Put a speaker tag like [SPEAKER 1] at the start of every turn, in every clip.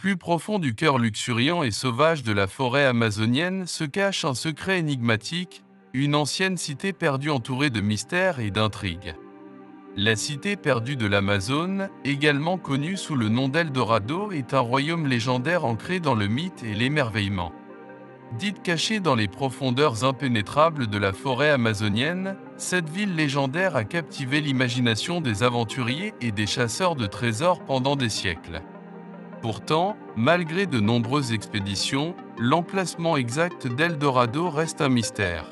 [SPEAKER 1] plus profond du cœur luxuriant et sauvage de la forêt amazonienne se cache un secret énigmatique, une ancienne cité perdue entourée de mystères et d'intrigues. La cité perdue de l'Amazone, également connue sous le nom d'Eldorado, est un royaume légendaire ancré dans le mythe et l'émerveillement. Dite cachée dans les profondeurs impénétrables de la forêt amazonienne, cette ville légendaire a captivé l'imagination des aventuriers et des chasseurs de trésors pendant des siècles. Pourtant, malgré de nombreuses expéditions, l'emplacement exact d'Eldorado reste un mystère.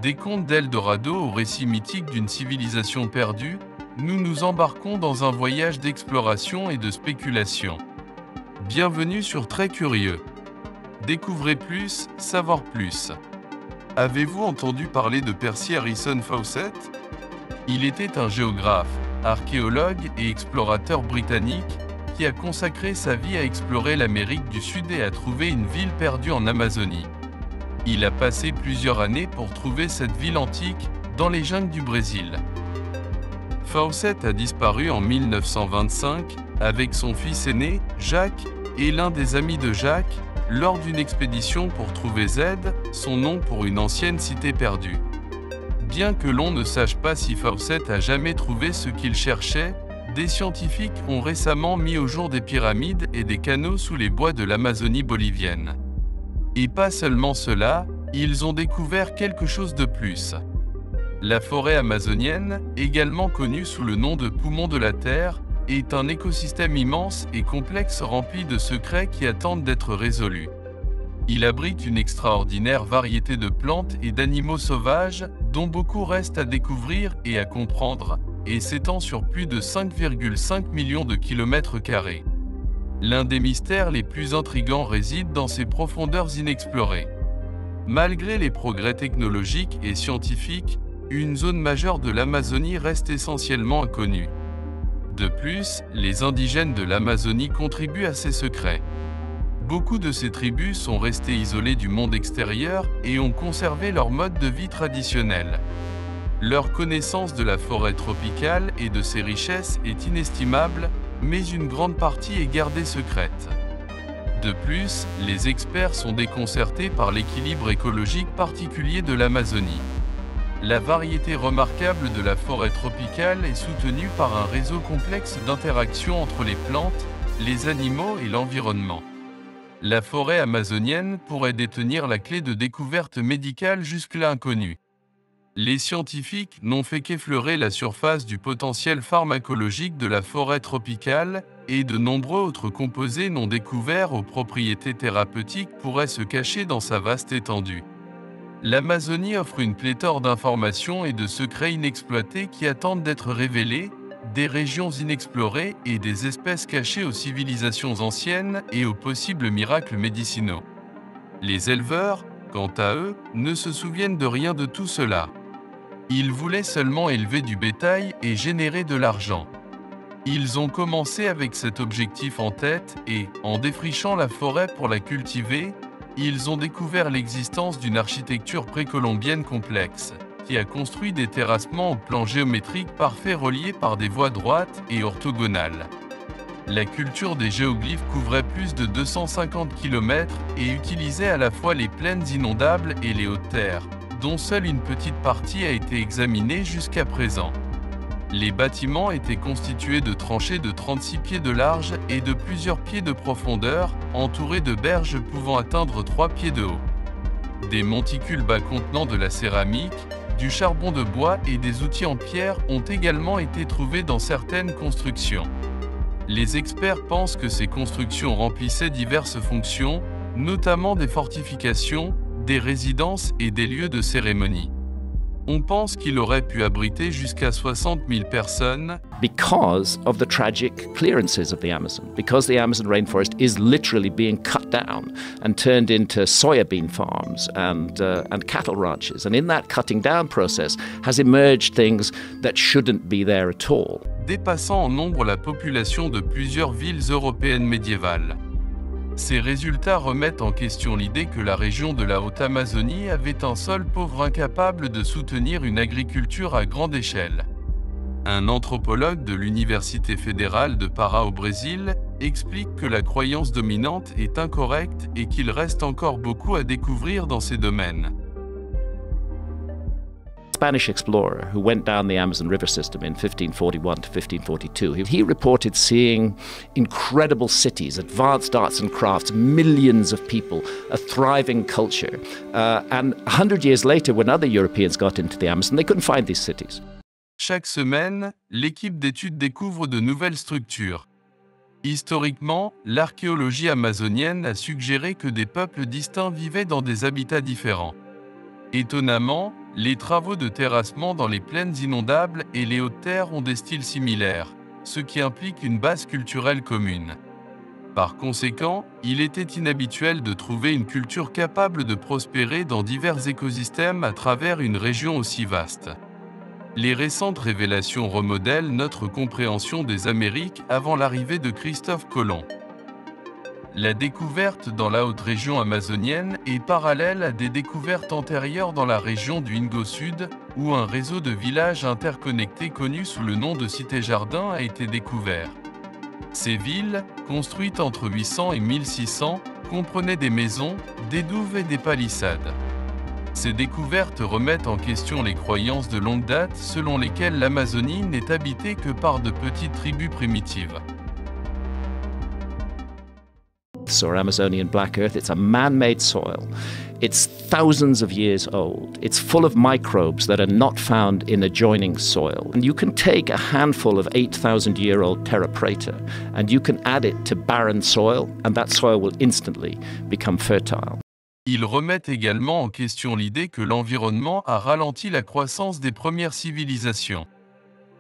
[SPEAKER 1] Des contes d'Eldorado au récit mythique d'une civilisation perdue, nous nous embarquons dans un voyage d'exploration et de spéculation. Bienvenue sur Très Curieux. Découvrez plus, savoir plus. Avez-vous entendu parler de Percy Harrison Fawcett? Il était un géographe, archéologue et explorateur britannique qui a consacré sa vie à explorer l'Amérique du Sud et à trouver une ville perdue en Amazonie. Il a passé plusieurs années pour trouver cette ville antique dans les jungles du Brésil. Fawcett a disparu en 1925 avec son fils aîné, Jacques, et l'un des amis de Jacques, lors d'une expédition pour trouver Z, son nom pour une ancienne cité perdue. Bien que l'on ne sache pas si Fawcett a jamais trouvé ce qu'il cherchait, des scientifiques ont récemment mis au jour des pyramides et des canaux sous les bois de l'Amazonie bolivienne. Et pas seulement cela, ils ont découvert quelque chose de plus. La forêt amazonienne, également connue sous le nom de poumon de la Terre, est un écosystème immense et complexe rempli de secrets qui attendent d'être résolus. Il abrite une extraordinaire variété de plantes et d'animaux sauvages, dont beaucoup restent à découvrir et à comprendre, et s'étend sur plus de 5,5 millions de kilomètres carrés. L'un des mystères les plus intrigants réside dans ses profondeurs inexplorées. Malgré les progrès technologiques et scientifiques, une zone majeure de l'Amazonie reste essentiellement inconnue. De plus, les indigènes de l'Amazonie contribuent à ces secrets. Beaucoup de ces tribus sont restées isolées du monde extérieur et ont conservé leur mode de vie traditionnel. Leur connaissance de la forêt tropicale et de ses richesses est inestimable, mais une grande partie est gardée secrète. De plus, les experts sont déconcertés par l'équilibre écologique particulier de l'Amazonie. La variété remarquable de la forêt tropicale est soutenue par un réseau complexe d'interactions entre les plantes, les animaux et l'environnement. La forêt amazonienne pourrait détenir la clé de découverte médicale jusque-là inconnue. Les scientifiques n'ont fait qu'effleurer la surface du potentiel pharmacologique de la forêt tropicale, et de nombreux autres composés non découverts aux propriétés thérapeutiques pourraient se cacher dans sa vaste étendue. L'Amazonie offre une pléthore d'informations et de secrets inexploités qui attendent d'être révélés, des régions inexplorées et des espèces cachées aux civilisations anciennes et aux possibles miracles médicinaux. Les éleveurs, quant à eux, ne se souviennent de rien de tout cela. Ils voulaient seulement élever du bétail et générer de l'argent. Ils ont commencé avec cet objectif en tête et, en défrichant la forêt pour la cultiver, ils ont découvert l'existence d'une architecture précolombienne complexe, qui a construit des terrassements au plan géométrique parfait reliés par des voies droites et orthogonales. La culture des géoglyphes couvrait plus de 250 km et utilisait à la fois les plaines inondables et les hautes terres, dont seule une petite partie a été examinée jusqu'à présent. Les bâtiments étaient constitués de tranchées de 36 pieds de large et de plusieurs pieds de profondeur, entourés de berges pouvant atteindre 3 pieds de haut. Des monticules bas contenant de la céramique, du charbon de bois et des outils en pierre ont également été trouvés dans certaines constructions. Les experts pensent que ces constructions remplissaient diverses fonctions, notamment des fortifications, des résidences et des lieux de cérémonie. On pense qu'il aurait pu abriter jusqu'à 60 000 personnes
[SPEAKER 2] because of the tragic clearances of the Amazon, because the Amazon rainforest is literally being cut down and turned into soybean farms and cattle ranches. And in that cutting down process has emerged things that shouldn't be there at all.
[SPEAKER 1] Dépassant en nombre la population de plusieurs villes européennes médiévales. Ces résultats remettent en question l'idée que la région de la Haute-Amazonie avait un sol pauvre incapable de soutenir une agriculture à grande échelle. Un anthropologue de l'Université fédérale de Pará au Brésil, explique que la croyance dominante est incorrecte et qu'il reste encore beaucoup à découvrir dans ces domaines.
[SPEAKER 2] Spanish explorer who went down the Amazon River system in 1541 to 1542, he reported seeing incredible cities, advanced arts and crafts, millions of people, a thriving culture. And 100 years later, when other Europeans got into the Amazon, they couldn't find these cities.
[SPEAKER 1] Chaque semaine, l'équipe d'études découvre de nouvelles structures. Historiquement, l'archéologie amazonienne a suggéré que des peuples distincts vivaient dans des habitats différents. Étonnamment, les travaux de terrassement dans les plaines inondables et les hautes terres ont des styles similaires, ce qui implique une base culturelle commune. Par conséquent, il était inhabituel de trouver une culture capable de prospérer dans divers écosystèmes à travers une région aussi vaste. Les récentes révélations remodèlent notre compréhension des Amériques avant l'arrivée de Christophe Colomb. La découverte dans la haute région amazonienne est parallèle à des découvertes antérieures dans la région du Ingo Sud, où un réseau de villages interconnectés connu sous le nom de cités-jardins a été découvert. Ces villes, construites entre 800 et 1600, comprenaient des maisons, des douves et des palissades. Ces découvertes remettent en question les croyances de longue date selon lesquelles l'Amazonie n'est habitée que par de petites tribus primitives.
[SPEAKER 2] Or Amazonian black earth, it's a man-made soil. It's thousands of years old. It's full of microbes that are not found in adjoining soil. And you can take a handful of 8,000-year-old terra preta and you can add it to barren soil, and that soil will instantly become fertile.
[SPEAKER 1] Ils remettent également en question l'idée que l'environnement a ralenti la croissance des premières civilisations.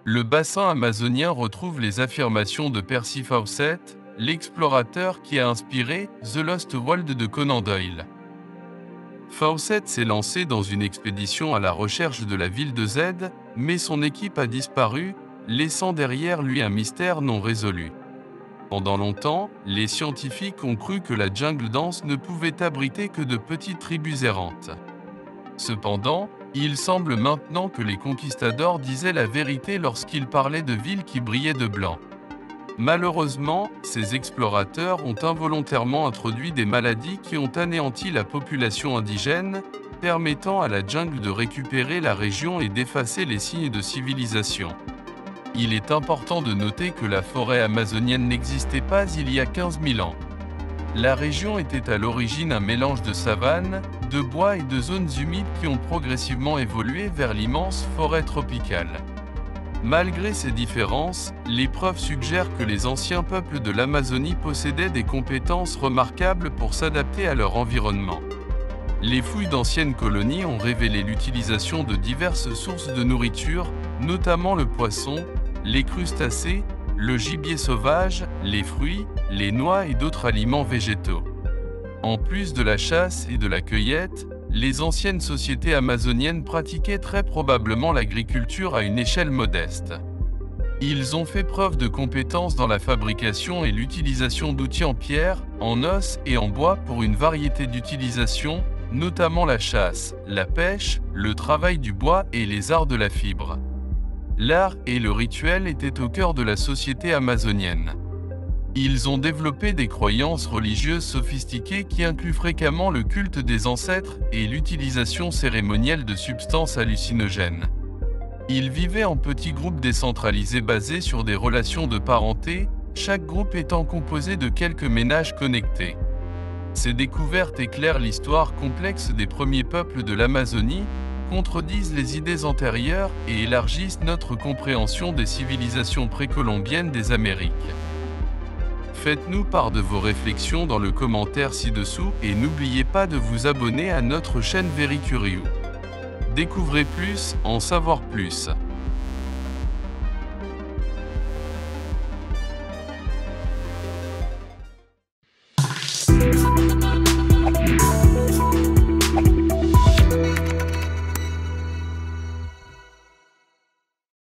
[SPEAKER 1] Le bassin amazonien retrouve les affirmations de Percy Fawcett, l'explorateur qui a inspiré The Lost World de Conan Doyle. Fawcett s'est lancé dans une expédition à la recherche de la ville de Z, mais son équipe a disparu, laissant derrière lui un mystère non résolu. Pendant longtemps, les scientifiques ont cru que la jungle dense ne pouvait abriter que de petites tribus errantes. Cependant, il semble maintenant que les conquistadors disaient la vérité lorsqu'ils parlaient de villes qui brillaient de blanc. Malheureusement, ces explorateurs ont involontairement introduit des maladies qui ont anéanti la population indigène, permettant à la jungle de récupérer la région et d'effacer les signes de civilisation. Il est important de noter que la forêt amazonienne n'existait pas il y a 15 000 ans. La région était à l'origine un mélange de savanes, de bois et de zones humides qui ont progressivement évolué vers l'immense forêt tropicale. Malgré ces différences, les preuves suggèrent que les anciens peuples de l'Amazonie possédaient des compétences remarquables pour s'adapter à leur environnement. Les fouilles d'anciennes colonies ont révélé l'utilisation de diverses sources de nourriture, notamment le poisson, les crustacés, le gibier sauvage, les fruits, les noix et d'autres aliments végétaux. En plus de la chasse et de la cueillette, les anciennes sociétés amazoniennes pratiquaient très probablement l'agriculture à une échelle modeste. Ils ont fait preuve de compétences dans la fabrication et l'utilisation d'outils en pierre, en os et en bois pour une variété d'utilisations, notamment la chasse, la pêche, le travail du bois et les arts de la fibre. L'art et le rituel étaient au cœur de la société amazonienne. Ils ont développé des croyances religieuses sophistiquées qui incluent fréquemment le culte des ancêtres et l'utilisation cérémonielle de substances hallucinogènes. Ils vivaient en petits groupes décentralisés basés sur des relations de parenté, chaque groupe étant composé de quelques ménages connectés. Ces découvertes éclairent l'histoire complexe des premiers peuples de l'Amazonie, contredisent les idées antérieures et élargissent notre compréhension des civilisations précolombiennes des Amériques. Faites-nous part de vos réflexions dans le commentaire ci-dessous et n'oubliez pas de vous abonner à notre chaîne Very Curious. Découvrez plus, en savoir plus.